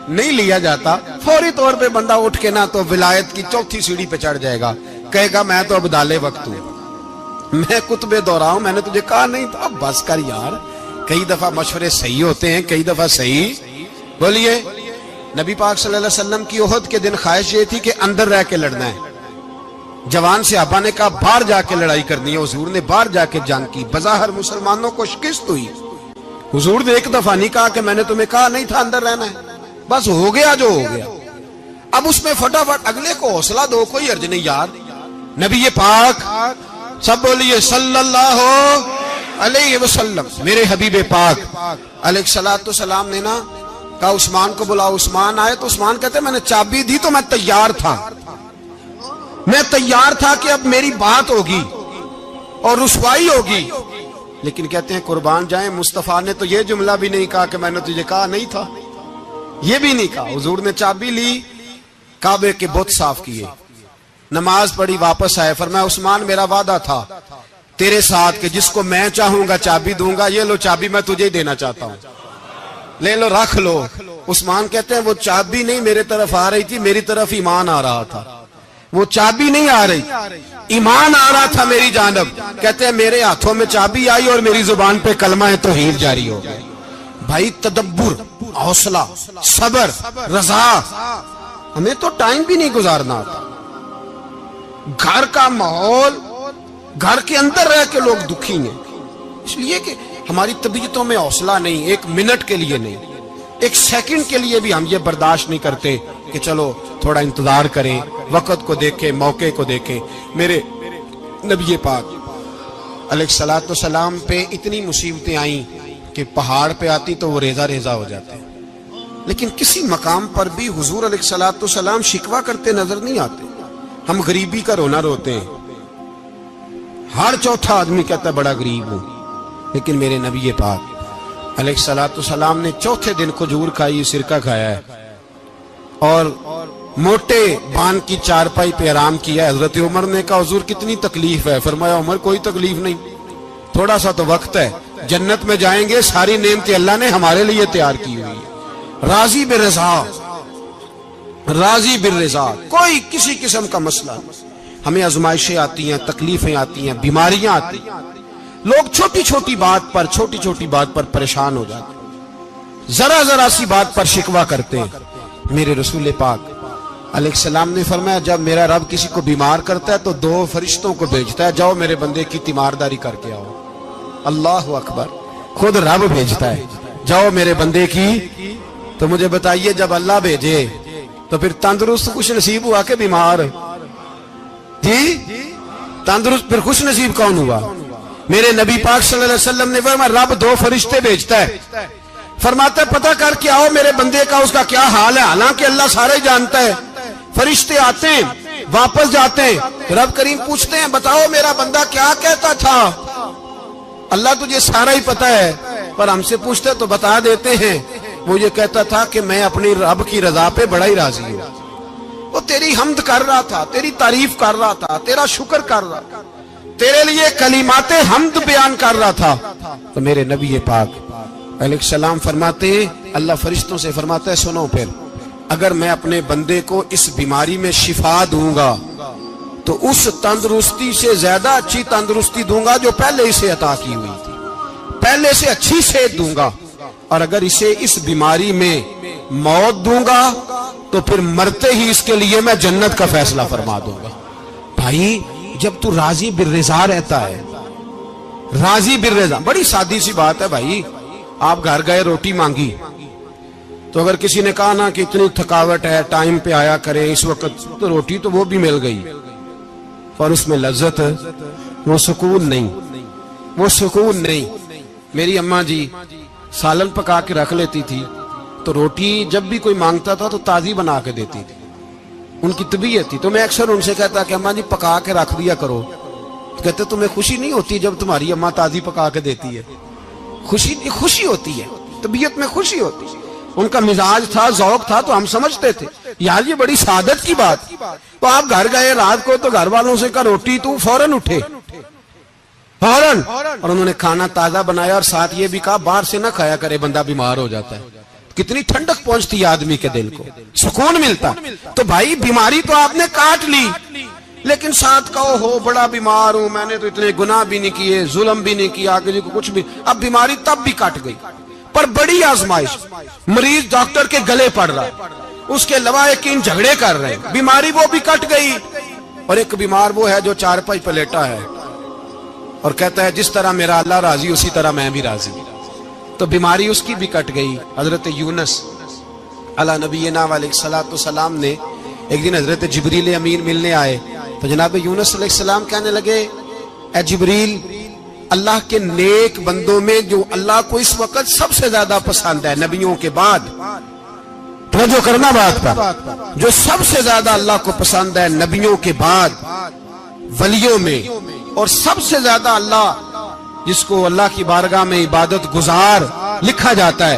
نہیں لیا جاتا. فوری طور پہ بندہ اٹھ کے نا تو ولایت کی 4تھی سیڑھی پہ چڑھ جائے گا, کہے گا میں تو ابدال وقت ہوں, میں قطب دورہ ہوں, میں نے تجھے کہا نہیں تھا. بس کر یار, کئی دفعہ مشورے صحیح ہوتے ہیں, کئی دفعہ صحیح. بولیے نبی پاک صلی اللہ علیہ وسلم کی احد کے دن خواہش یہ تھی کہ اندر رہ کے لڑنا ہے. جوان صحابہ نے کہا باہر جا کے لڑائی کرنی ہے, حضور نے باہر جا کے جنگ کی. بظاہر مسلمانوں کو شکست ہوئی, حضور نے ایک دفعہ نہیں کہا کہ میں نے تمہیں کہا نہیں تھا اندر رہنا ہے, بس ہو گیا جو ہو گیا. اب اس میں فٹافٹ اگلے کو حوصلہ دو، کوئی عرض نہیں یار. نبی پاک سب بولیے صلی اللہ علیہ وسلم، میرے حبیب پاک علیہ الصلوۃ والسلام نے نا کہا عثمان کو بلاؤ. عثمان آئے تو عثمان کہتے میں نے چابی دی تو میں تیار تھا، میں تیار تھا کہ اب میری بات ہوگی اور رسوائی ہوگی. لیکن کہتے ہیں قربان جائیں مصطفیٰ نے تو یہ جملہ بھی نہیں کہا کہ میں نے تجھے کہا نہیں تھا، یہ بھی نہیں کہا. حضور نے چابی لی، کعبے کے بت صاف کیے، نماز پڑھی، واپس آئے. فرمایا عثمان میرا وعدہ تھا تیرے ساتھ کہ جس کو میں چاہوں گا چابی دوں گا، یہ لو چابی میں تجھے ہی دینا چاہتا ہوں، لے لو رکھ لو. عثمان کہتے ہیں وہ چابی نہیں میرے طرف آ رہی تھی، میری طرف ایمان آ رہا تھا. وہ چابی نہیں آ رہی، ایمان آ رہا تھا میری جانب. کہتے ہیں میرے ہاتھوں میں چابی آئی اور میری زبان پہ کلمہ توحید جاری ہو گیا. بھائی تدبر، حوصلہ، صبر، رضا، ہمیں تو ٹائم بھی نہیں گزارنا آتا. گھر کا ماحول، گھر کے اندر رہ کے لوگ دکھی ہیں، اس لیے کہ ہماری طبیعتوں میں حوصلہ نہیں، ایک منٹ کے لیے نہیں، ایک سیکنڈ کے لیے بھی ہم یہ برداشت نہیں کرتے کہ چلو تھوڑا انتظار کریں، وقت کو دیکھیں، موقع کو دیکھیں. میرے نبی پاک علیہ الصلوۃ والسلام پہ اتنی مصیبتیں آئیں کہ پہاڑ پہ آتی تو وہ ریزہ ریزہ ہو جاتے، لیکن کسی مقام پر بھی حضور علیہ الصلوۃ والسلام شکوہ کرتے نظر نہیں آتے. ہم غریبی کا رونا روتے ہیں، ہر چوتھا آدمی کہتا ہے بڑا غریب ہوں، لیکن میرے نبی پاک علیہ الصلوۃ والسلام نے چوتھے دن کھجور کھائی، سرکہ کھایا ہے اور موٹے بان کی چارپائی پہ آرام کیا. حضرت عمر نے کہا حضور کتنی تکلیف ہے؟ فرمایا عمر کوئی تکلیف نہیں، تھوڑا سا تو وقت ہے، جنت میں جائیں گے، ساری نعمتیں اللہ نے ہمارے لیے تیار کی ہوئی ہے. راضی بالرضا، راضی بالرضا، کوئی کسی قسم کا مسئلہ نہیں. ہمیں آزمائشیں آتی ہیں، تکلیفیں آتی ہیں، بیماریاں آتی ہیں، لوگ چھوٹی چھوٹی بات پر پریشان ہو جاتے ہیں، ذرا سی بات پر شکوہ کرتے ہیں. میرے رسول پاک علیہ السلام نے فرمایا جب میرا رب کسی کو بیمار کرتا ہے تو 2 فرشتوں کو بھیجتا ہے، جاؤ میرے بندے کی تیمارداری کر کے آؤ. اللہ اکبر، خود رب بھیجتا ہے، جاؤ میرے بندے کی. تو مجھے بتائیے جب اللہ بھیجے تو پھر تندرست خوش نصیب ہوا کہ بیمار؟ جی تندرست پھر خوش نصیب کون ہوا؟ میرے نبی پاک صلی اللہ علیہ وسلم نے فرمایا رب 2 فرشتے بھیجتا ہے، فرماتا ہے پتہ کر کے آؤ میرے بندے کا اس کا کیا حال ہے. حالانکہ اللہ سارے جانتا ہے. فرشتے آتے ہیں، واپس جاتے ہیں، رب کریم پوچھتے ہیں بتاؤ میرا بندہ کیا کہتا تھا؟ اللہ تجھے سارا ہی پتہ ہے، پر ہم سے پوچھتے تو بتا دیتے ہیں. وہ یہ کہتا تھا کہ میں اپنی رب کی رضا پہ بڑا ہی راضی ہوں. وہ تیری حمد کر رہا تھا، تیری تعریف کر رہا تھا، تیرا شکر کر رہا تھا، تیرے لیے کلمات حمد بیان کر رہا تھا. تو میرے نبی پاک علیہ السلام فرماتے ہیں، اللہ فرشتوں سے فرماتا ہے سنو پھر اگر میں اپنے بندے کو اس بیماری میں شفا دوں گا تو اس تندرستی سے زیادہ اچھی تندرستی دوں گا جو پہلے اسے عطا کی ہوئی تھی، پہلے سے اچھی صحت دوں گا. اور اگر اسے اس بیماری میں موت دوں گا تو پھر مرتے ہی اس کے لیے میں جنت کا فیصلہ فرما دوں گا. بھائی جب تو راضی بالرضا رہتا ہے، راضی بالرضا، بڑی سادی سی بات ہے بھائی. آپ گھر گئے روٹی مانگی تو اگر کسی نے کہا نا کہ اتنی تھکاوٹ ہے ٹائم پہ آیا کریں اس وقت، تو روٹی تو وہ بھی مل گئی اور اس میں لذت، وہ سکون نہیں، وہ سکون نہیں. میری اماں جی سالن پکا کے رکھ لیتی تھی تو روٹی جب بھی کوئی مانگتا تھا تو تازی بنا کے دیتی تھی، ان کی طبیعت تھی. تو میں اکثر ان سے کہتا کہ اماں جی پکا کے رکھ دیا کرو. تو کہتے تمہیں خوشی نہیں ہوتی جب تمہاری اماں تازی پکا کے دیتی ہے؟ خوشی ہوتی ہے، طبیعت میں خوشی ہوتی ہے. ان کا مزاج تھا، ذوق تھا، تو ہم سمجھتے تھے یار یہ بڑی سعادت کی بات. تو آپ گھر گئے رات کو تو گھر والوں سے کہا روٹی، تو فوراً اٹھے، فوراً، اور انہوں نے کھانا تازہ بنایا اور ساتھ یہ بھی کہا باہر سے نہ کھایا کرے بندہ بیمار ہو جاتا ہے. کتنی ٹھنڈک پہنچتی ہے آدمی کے دل کو، سکون ملتا. تو بھائی بیماری تو آپ نے کاٹ لی، لیکن ساتھ کہو ہو بڑا بیمار ہوں، میں نے تو اتنے گناہ بھی نہیں کیے، ظلم بھی نہیں کیا، کسی کو کچھ بھی. اب بیماری تب بھی کٹ گئی، پر بڑی آزمائش. مریض ڈاکٹر کے گلے پڑ رہا ہے، اس کے لواحقین جھگڑے کر رہے ہیں، بیماری وہ بھی کٹ گئی. اور ایک بیمار وہ ہے جو چارپائی پہ لیٹا ہے اور کہتا ہے جس طرح میرا اللہ راضی اسی طرح میں بھی راضی. تو بیماری اس کی بھی کٹ گئی. حضرت یونس علی نبینا علیہ الصلوۃ والسلام نے ایک دن حضرت جبریل امین ملنے آئے تو جناب یونس علیہ السلام کہنے لگے اے جبریل، اللہ کے نیک بندوں میں جو اللہ کو اس وقت سب سے زیادہ پسند ہے نبیوں کے بعد، توجہ کرنا بات پر، جو سب سے زیادہ اللہ کو پسند ہے نبیوں کے بعد ولیوں میں، اور سب سے زیادہ اللہ جس کو اللہ کی بارگاہ میں عبادت گزار لکھا جاتا ہے،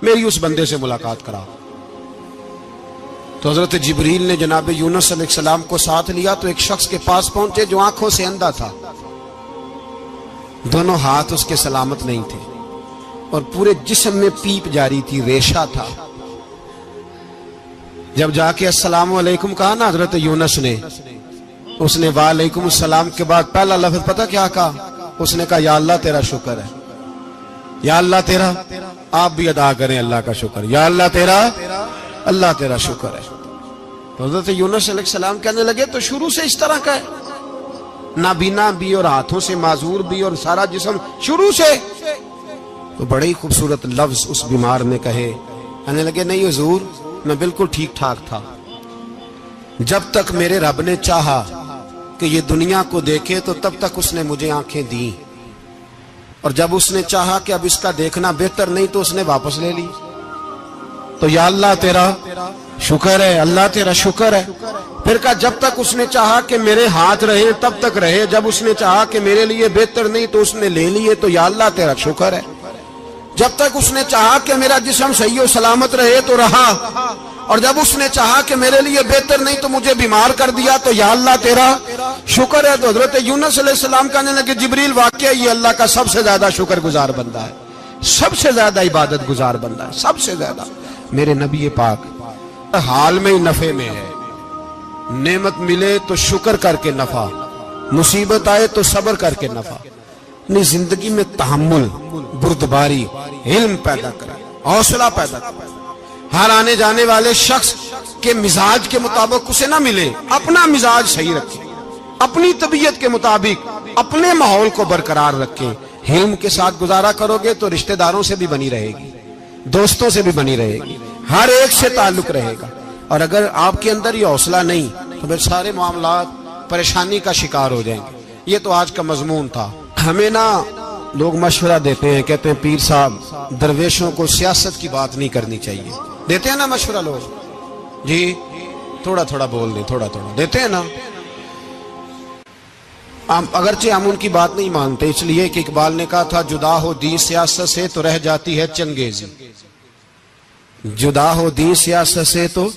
میری اس بندے سے ملاقات کرا۔ تو حضرت جبریل نے جناب یونس علیہ السلام کو ساتھ لیا تو ایک شخص کے پاس پہنچے جو آنکھوں سے اندھا تھا، دونوں ہاتھ اس کے سلامت نہیں تھے اور پورے جسم میں پیپ جاری تھی، ریشہ تھا۔ جب جا کے السلام علیکم کہا نا حضرت یونس نے، اس نے وعلیکم السلام کے بعد پہلا لفظ پتہ کیا کہا؟ اس نے کہا یا اللہ تیرا شکر ہے، یا اللہ تیرا، آپ بھی ادا کریں اللہ کا شکر، یا اللہ تیرا، اللہ تیرا شکر ہے۔ تو حضرت یونس علیہ السلام کہنے لگے تو شروع سے اس طرح کا ہے، نابینا بھی اور ہاتھوں سے معذور بھی اور سارا جسم شروع سے؟ تو بڑے ہی خوبصورت لفظ اس بیمار نے کہے، کہنے لگے نہیں حضور، میں بالکل ٹھیک ٹھاک تھا، جب تک میرے رب نے چاہا کہ یہ دنیا کو دیکھے تو تب تک اس نے مجھے آنکھیں دی، اور جب اس نے چاہا کہ اب اس کا دیکھنا بہتر نہیں تو اس نے واپس لے لی۔ تو یا اللہ تیرا شکر ہے، اللہ تیرا شکر ہے۔ پھر کہا جب تک اس نے چاہا کہ میرے ہاتھ رہے تب تک رہے، جب اس نے چاہا کہ میرے لیے بہتر نہیں تو اس نے لے لیے، تو یا اللہ تیرا شکر ہے۔ جب تک اس نے چاہا کہ میرا جسم صحیح و سلامت رہے تو رہا، اور جب اس نے چاہا کہ میرے لیے بہتر نہیں تو مجھے بیمار کر دیا، تو یا اللہ تیرا شکر ہے۔ تو حضرت یونس علیہ السلام کہنے لگے جبریل واقعہ یہ اللہ کا سب سے زیادہ شکر گزار بندہ ہے، سب سے زیادہ عبادت گزار بندہ ہے، سب سے زیادہ۔ میرے نبی پاک حال میں ہی نفع میں ہے، نعمت ملے تو شکر کر کے نفع، مصیبت آئے تو صبر کر کے نفع، اپنی زندگی میں تحمل، بردباری، علم پیدا کرے، حوصلہ پیدا کرے۔ ہر آنے جانے والے شخص کے مزاج کے مطابق اسے نہ ملے، اپنا مزاج صحیح رکھے، اپنی طبیعت کے مطابق اپنے ماحول کو برقرار رکھے۔ علم کے ساتھ گزارا کرو گے تو رشتہ داروں سے بھی بنی رہے گی، دوستوں سے بھی بنی رہے گی، ہر ایک سے تعلق رہے گا۔ اور اگر آپ کے اندر یہ حوصلہ نہیں تو پھر سارے معاملات پریشانی کا شکار ہو جائیں گے۔ یہ تو آج کا مضمون تھا۔ ہمیں نا لوگ مشورہ دیتے ہیں، کہتے ہیں پیر صاحب درویشوں کو سیاست کی بات نہیں کرنی چاہیے، دیتے ہیں نا مشورہ لوگ، جی تھوڑا تھوڑا بول دیں، تھوڑا تھوڑا دیتے ہیں نا۔ اگرچہ ہم ان کی بات نہیں مانتے، اس لیے کہ اقبال نے کہا تھا جدا ہو دین سیاست سے تو رہ جاتی ہے چنگیزی، جدا ہو دین سیاست سے تو۔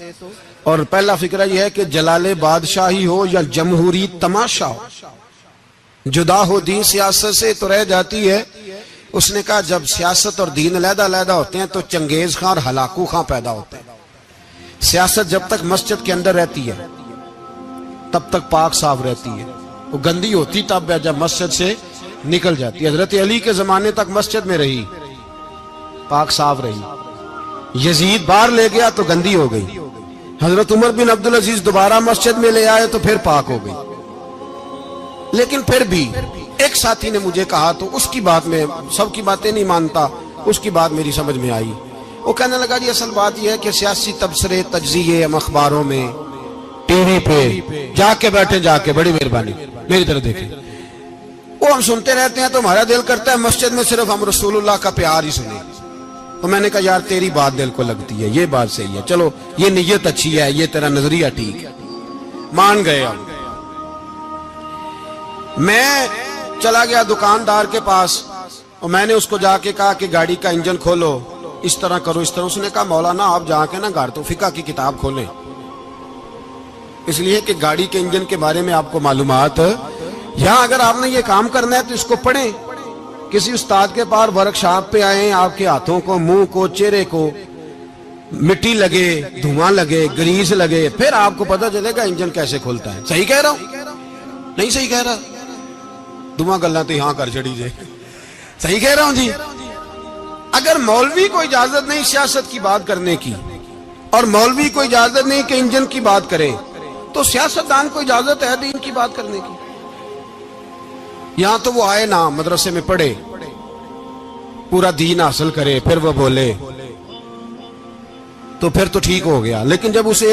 اور پہلا فکرہ یہ ہے کہ جلال بادشاہی ہو یا جمہوری تماشا ہو، جدا ہو دین سیاست سے تو رہ جاتی ہے۔ اس نے کہا جب سیاست اور دین علیحدہ علیحدہ ہوتے ہیں تو چنگیز خان اور ہلاکو خان پیدا ہوتے ہیں۔ سیاست جب تک مسجد کے اندر رہتی ہے تب تک پاک صاف رہتی ہے، وہ گندی ہوتی تب ہے جب مسجد سے نکل جاتی ہے۔ حضرت علی کے زمانے تک مسجد میں رہی، پاک صاف رہی، یزید باہر لے گیا تو گندی ہو گئی، حضرت عمر بن عبدالعزیز دوبارہ مسجد میں لے آئے تو پھر پاک ہو گئی۔ لیکن پھر بھی ایک ساتھی نے مجھے کہا تو اس کی بات میں، سب کی باتیں نہیں مانتا، اس کی بات میری سمجھ میں آئی۔ وہ کہنے لگا جی اصل بات یہ ہے کہ سیاسی تبصرے تجزیے ہم اخباروں میں ٹی وی پہ جا کے بیٹھے، جا کے بڑی مہربانی میری طرف دیکھیں، وہ ہم سنتے رہتے ہیں تو ہمارا دل کرتا ہے مسجد میں صرف ہم رسول اللہ کا پیار ہی سنیں۔ تو میں نے کہا یار تیری بات دل کو لگتی ہے، یہ بات صحیح ہے، چلو یہ نیت اچھی ہے، یہ تیرا نظریہ ٹھیک ہے، مان گئے ہم۔ میں چلا گیا دکاندار کے پاس اور میں نے اس کو جا کے کہا کہ گاڑی کا انجن کھولو، اس طرح کرو، اس طرح۔ اس نے کہا مولانا آپ جا کے نا گھر تو فقہ کی کتاب کھولیں، اس لیے کہ گاڑی کے انجن کے بارے میں آپ کو معلومات، یہاں اگر آپ نے یہ کام کرنا ہے تو اس کو پڑھیں، کسی استاد کے پاس ورکشاپ پہ آئیں، آپ کے ہاتھوں کو، منہ کو، چہرے کو مٹی لگے، دھواں لگے، گریس لگے، پھر آپ کو پتہ چلے گا انجن کیسے کھلتا ہے۔ صحیح کہہ رہا ہوں؟ نہیں صحیح کہہ رہا؟ دعا گلہ تو یہاں کر چڑی جائے، صحیح کہہ رہا ہوں جی۔ اگر مولوی کو اجازت نہیں سیاست کی بات کرنے کی اور مولوی کو اجازت نہیں کہ انجن کی بات کرے تو سیاستدان کو اجازت ہے دین کی بات کرنے کی؟ یہاں تو وہ آئے نا مدرسے میں پڑھے، پورا دین حاصل کرے، پھر وہ بولے تو پھر تو ٹھیک ہو گیا۔ لیکن جب اسے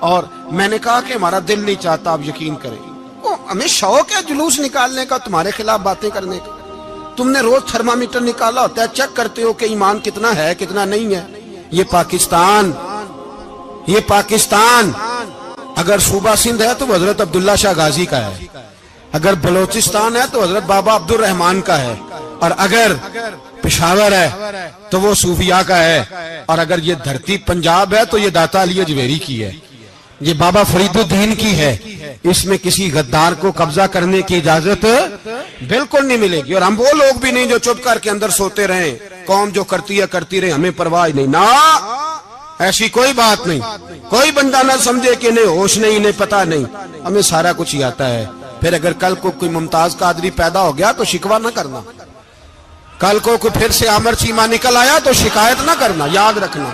اور میں نے کہا کہ ہمارا دل نہیں چاہتا، آپ یقین کریں، ہمیں شوق ہے جلوس نکالنے کا، تمہارے خلاف باتیں کرنے کا۔ تم نے روز تھرمامیٹر نکالا ہوتا ہے، چیک کرتے ہو کہ ایمان کتنا ہے کتنا نہیں ہے۔ یہ پاکستان اگر صوبہ سندھ ہے تو وہ حضرت عبداللہ شاہ غازی کا ہے، اگر بلوچستان ہے تو حضرت بابا عبد الرحمان کا ہے، اور اگر پشاور ہے تو وہ صوفیاء کا ہے، اور اگر یہ دھرتی پنجاب ہے تو یہ داتا علی اجویری کی ہے، یہ بابا فرید الدین کی ہے۔ اس میں کسی غدار کو قبضہ کرنے کی اجازت بالکل نہیں ملے گی، اور ہم وہ لوگ بھی نہیں جو چپ کر کے اندر سوتے رہیں، قوم جو کرتی ہے کرتی رہے، ہمیں پرواہ نہیں، نہ ایسی کوئی بات نہیں۔ کوئی بندہ نہ سمجھے کہ انہیں ہوش نہیں، انہیں پتہ نہیں، ہمیں سارا کچھ ہی آتا ہے۔ پھر اگر کل کو کوئی ممتاز قادری پیدا ہو گیا تو شکوہ نہ کرنا، کل کو کوئی پھر سے عامر چیمہ نکل آیا تو شکایت نہ کرنا، یاد رکھنا۔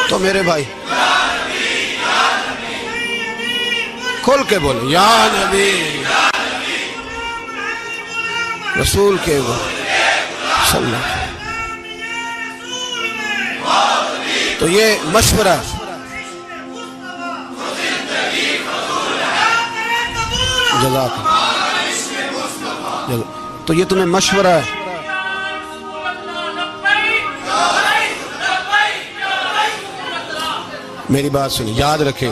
تو میرے بھائی کھل کے بولے یا نبی رسول کے صلی اللہ۔ تو یہ مشورہ، جزاک اللہ، تو یہ تمہیں مشورہ ہے۔ میری بات سنی، یاد رکھے،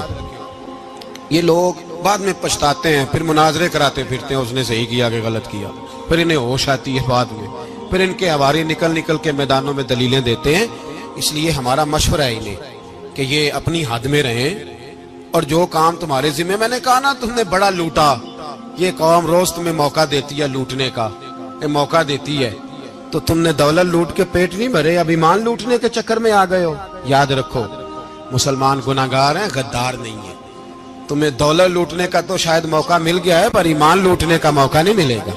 یہ لوگ بعد میں پچھتاتے ہیں، پھر مناظرے کراتے پھرتے ہیں، اس نے صحیح کیا کہ غلط کیا، پھر انہیں ہوش آتی ہے بعد میں، پھر ان کے ہواری نکل نکل کے میدانوں میں دلیلیں دیتے ہیں۔ اس لیے ہمارا مشورہ ہے انہیں کہ یہ اپنی حد میں رہیں، اور جو کام تمہارے ذمہ، میں نے کہا نا تم نے بڑا لوٹا، یہ قوم روز تمہیں موقع دیتی ہے لوٹنے کا، یہ موقع دیتی ہے، تو تم نے دولت لوٹ کے پیٹ نہیں بھرے، اب ایمان لوٹنے کے چکر میں آ گئے ہو۔ یاد رکھو، مسلمان گناہگار ہیں، غدار نہیں ہیں۔ تمہیں دولت لوٹنے کا تو شاید موقع مل گیا ہے، پر ایمان لوٹنے کا موقع نہیں ملے گا،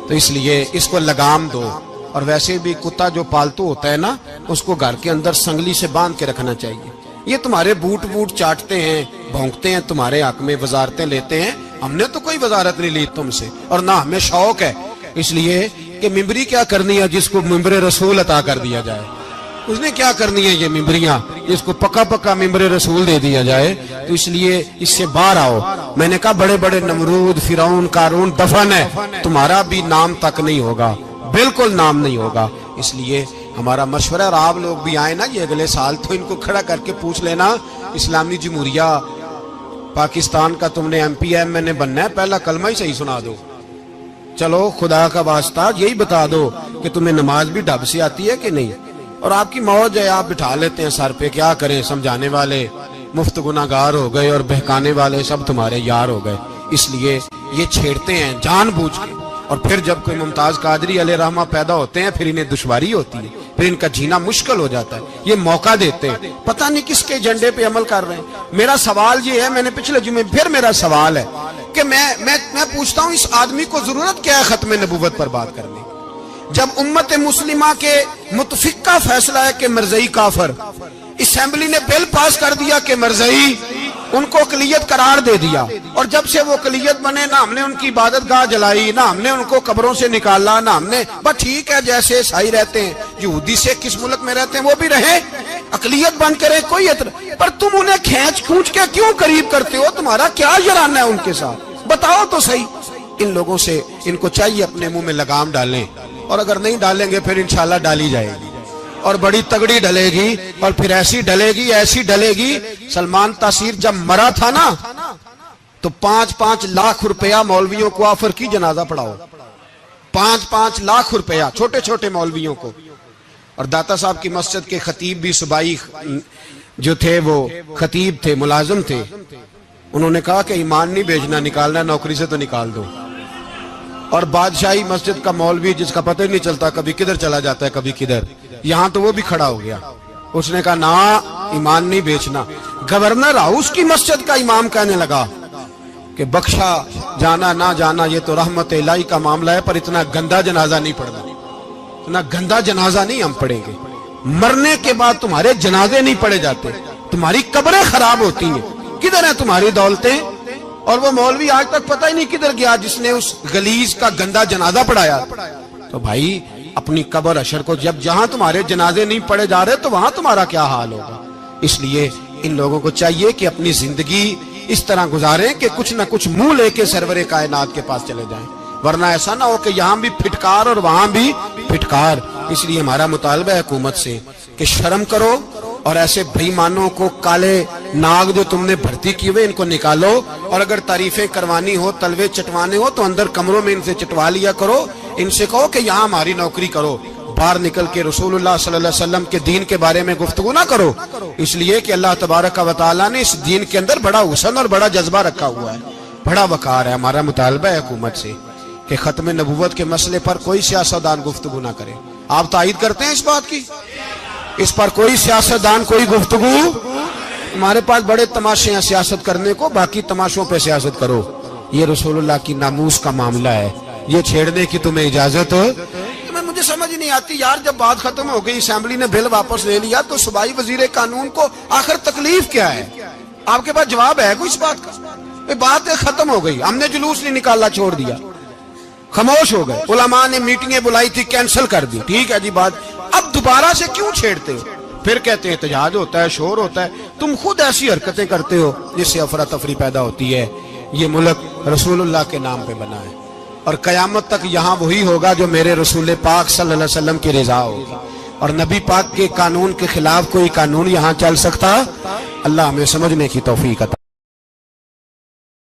تو اس لیے اس کو لگام دو۔ اور ویسے بھی کتا جو پالتو ہوتا ہے نا، اس کو گھر کے اندر سنگلی سے باندھ کے رکھنا چاہیے۔ یہ تمہارے بوٹ چاٹتے ہیں، بھونکتے ہیں، تمہارے حق میں وزارتیں لیتے ہیں، ہم نے تو کوئی وزارت نہیں لی تم سے، اور نہ ہمیں شوق ہے، اس لیے کہ ممبری کیا کرنی ہے جس کو ممبر رسول عطا کر دیا جائے، اس نے کیا کرنی ہے یہ ممبریاں جس کو پکا ممبر رسول دے دیا جائے، تو اس لیے اس سے باہر آؤ۔ میں نے کہا بڑے بڑے نمرود، فرعون، قارون دفن ہے، تمہارا بھی نام تک نہیں ہوگا، بالکل نام نہیں ہوگا۔ اس لیے ہمارا مشورہ، اور آپ لوگ بھی آئے نا یہ اگلے سال، تو ان کو کھڑا کر کے پوچھ لینا، اسلامی جمہوریہ پاکستان کا تم نے ایم پی ایم نے بننا ہے، پہلا کلمہ ہی صحیح سنا دو، چلو خدا کا واسطہ یہی بتا دو کہ تمہیں نماز بھی ڈھب سے آتی ہے کہ نہیں، اور آپ کی موج ہے، آپ بٹھا لیتے ہیں سر پہ، کیا کریں، سمجھانے والے مفت گناہگار ہو گئے اور بہکانے والے سب تمہارے یار ہو گئے۔ اس لیے یہ چھیڑتے ہیں جان بوجھ کے، اور پھر جب کوئی ممتاز قادری علیہ رحمہ پیدا ہوتے ہیں پھر انہیں دشواری ہوتی ہے، پھر ان کا جینا مشکل ہو جاتا ہے، یہ موقع دیتے ہیں، پتہ نہیں کس کے ایجنڈے پہ عمل کر رہے ہیں۔ میرا سوال یہ ہے، میں نے پچھلے جمعے پھر میرا سوال ہے کہ میں پوچھتا ہوں، اس آدمی کو ضرورت کیا ہے ختم نبوت پر بات کرنے؟ جب امت مسلمہ کے متفق کا فیصلہ ہے کہ مرزائی کافر، اسمبلی نے بل پاس کر دیا کہ مرزائی، ان کو اقلیت قرار دے دیا، اور جب سے وہ اقلیت بنے نہ ہم نے ان کی عبادت گاہ جلائی، نہ ہم نے ان کو قبروں سے نکالا، نہ ہم نے، بس ٹھیک ہے جیسے عیسائی رہتے ہیں، یہودی سے کس ملک میں رہتے ہیں وہ بھی رہیں، اقلیت بن کے رہے، کوئی اعتراض، پر تم انہیں کھینچ کے کیوں قریب کرتے ہو؟ تمہارا کیا یارانہ ہے ان کے ساتھ؟ بتاؤ تو صحیح۔ ان لوگوں سے ان کو چاہیے اپنے منہ میں لگام ڈالیں، اور اگر نہیں ڈالیں گے پھر انشاءاللہ ڈالی جائے گی، اور بڑی تگڑی ڈلے گی، اور پھر ایسی ڈلے گی۔ سلمان تاثیر جب مرا تھا نا تو 5-5 لاکھ روپیہ مولویوں کو آفر کی جنازہ پڑھاؤ، 5-5 لاکھ روپیہ چھوٹے چھوٹے مولویوں کو۔ اور داتا صاحب کی مسجد کے خطیب بھی صوبائی جو تھے، وہ خطیب تھے، ملازم تھے، انہوں نے کہا کہ ایمان نہیں بیچنا، نکالنا نوکری سے تو نکال دو۔ اور بادشاہی مسجد کا مولوی جس کا پتہ ہی نہیں چلتا، کبھی کدھر چلا جاتا ہے کبھی کدھر، یہاں تو وہ بھی کھڑا ہو گیا، اس نے کہا نا ایمان نہیں بیچنا۔ گورنر ہاؤس کی مسجد کا امام کہنے لگا کہ بخشا جانا نہ جانا یہ تو رحمت الہی کا معاملہ ہے، پر اتنا گندا جنازہ نہیں پڑھنا، اتنا گندا جنازہ نہیں ہم پڑھیں گے، مرنے کے بعد تمہارے جنازے نہیں پڑھے جاتے، تمہاری قبریں خراب ہوتی ہیں، کدھر ہیں تمہاری دولتیں؟ اور وہ مولوی آج تک پتہ ہی نہیں کدھر گیا جس نے اس غلیظ کا گندا جنازہ پڑھایا. تو بھائی اپنی قبر حشر کو جب جہاں تمہارے جنازے نہیں پڑھے جا رہے تو وہاں تمہارا کیا حال ہوگا. اس لیے ان لوگوں کو چاہیے کہ اپنی زندگی اس طرح گزاریں کہ کچھ نہ کچھ منہ لے کے سرور کائنات کے پاس چلے جائیں، ورنہ ایسا نہ ہو کہ یہاں بھی پھٹکار اور وہاں بھی پھٹکار. اس لیے ہمارا مطالبہ ہے حکومت سے کہ شرم کرو اور ایسے بھائی مانوں کو، کالے ناگ جو تم نے بھرتی کی ہوئے، ان کو نکالو، اور اگر تعریفیں کروانی ہو، تلوے چٹوانے ہو تو اندر کمروں میں ان سے چٹوا لیا کرو. ان سے کہو کہ یہاں ہماری نوکری کرو، باہر نکل کے رسول اللہ صلی اللہ علیہ وسلم کے دین کے بارے میں گفتگو نہ کرو. اس لیے کہ اللہ تبارک و تعالیٰ نے اس دین کے اندر بڑا حسن اور بڑا جذبہ رکھا ہوا ہے، بڑا وقار ہے. ہمارا مطالبہ ہے حکومت سے کہ ختم نبوت کے مسئلے پر کوئی سیاستدان گفتگو نہ کرے. آپ تائید کرتے ہیں اس بات کی؟ اس پر کوئی سیاستدان کوئی گفتگو. ہمارے پاس بڑے تماشے ہیں سیاست کرنے کو، باقی تماشوں پہ سیاست کرو. یہ رسول اللہ کی ناموس کا معاملہ ہے، یہ چھیڑنے کی تمہیں اجازت. مجھے سمجھ نہیں آتی یار، جب بات ختم ہو گئی، اسمبلی نے بل واپس لے لیا، تو صوبائی وزیر قانون کو آخر تکلیف کیا ہے؟ آپ کے پاس جواب ہے کوئی اس بات کا؟ بات ختم ہو گئی، ہم نے جلوس نہیں نکالنا، چھوڑ دیا، خاموش ہو گئے. علماء نے میٹنگیں بلائی تھی، کینسل کر دی، ٹھیک ہے جی بات. اب دوبارہ سے کیوں چھیڑتے ہو؟ پھر کہتے ہیں احتجاج ہوتا ہے، شور ہوتا ہے. تم خود ایسی حرکتیں کرتے ہو جس سے افراتفری پیدا ہوتی ہے. یہ ملک رسول اللہ کے نام پہ بنا ہے، اور قیامت تک یہاں وہی ہوگا جو میرے رسول پاک صلی اللہ علیہ وسلم کی رضا ہوگی، اور نبی پاک کے قانون کے خلاف کوئی قانون یہاں چل سکتا؟ اللہ ہمیں سمجھنے کی توفیق عطا